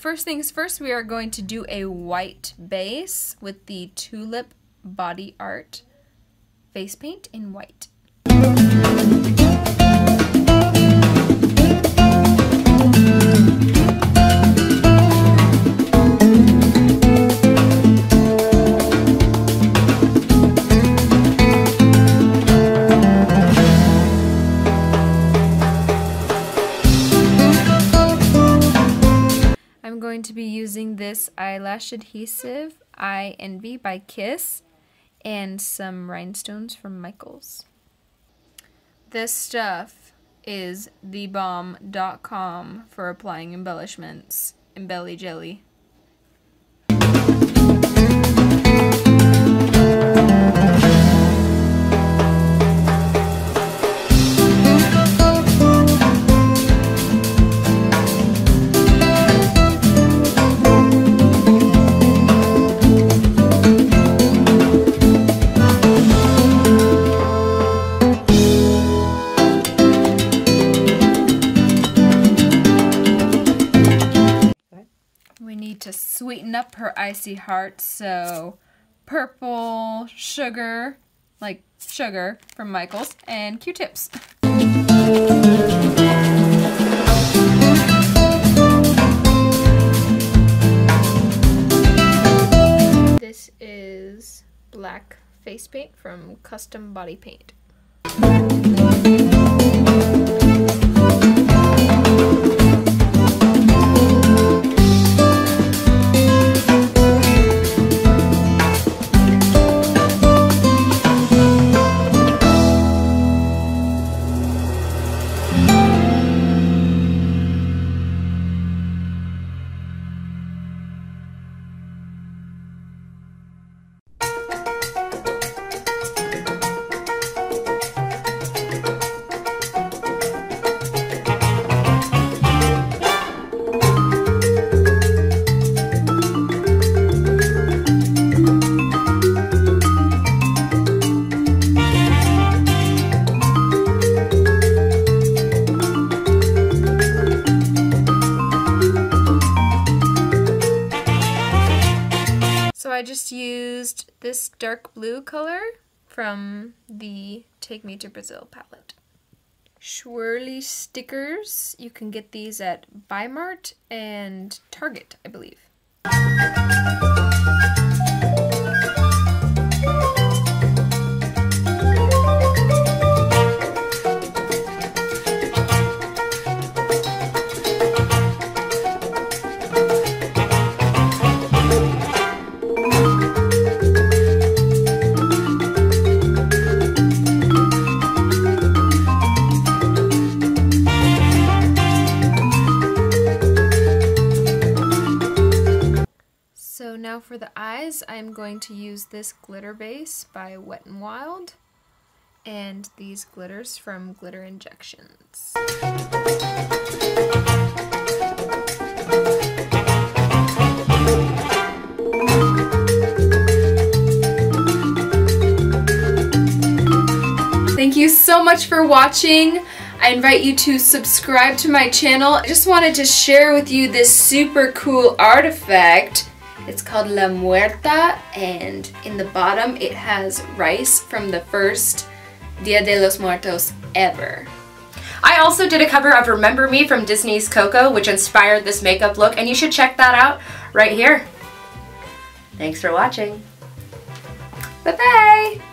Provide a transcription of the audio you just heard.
first things first, we are going to do a white base with the tulip body art face paint in white. I'm going to be using this eyelash adhesive, I Envy by Kiss, and some rhinestones from Michaels. This stuff is thebomb.com for applying embellishments. Embelly jelly. To sweeten up her icy heart, so purple sugar, like sugar from Michaels, and Q-tips. This is black face paint from Custom Body Paint. I just used this dark blue color from the Take Me to Brazil palette. Swirly stickers, you can get these at Bimart and Target, I believe. So now for the eyes, I'm going to use this glitter base by Wet n Wild and these glitters from Glitter Injections. Thank you so much for watching. I invite you to subscribe to my channel. I just wanted to share with you this super cool artifact. It's called La Muerta, and in the bottom it has rice from the first Dia de los Muertos ever. I also did a cover of Remember Me from Disney's Coco, which inspired this makeup look, and you should check that out right here. Thanks for watching. Bye-bye!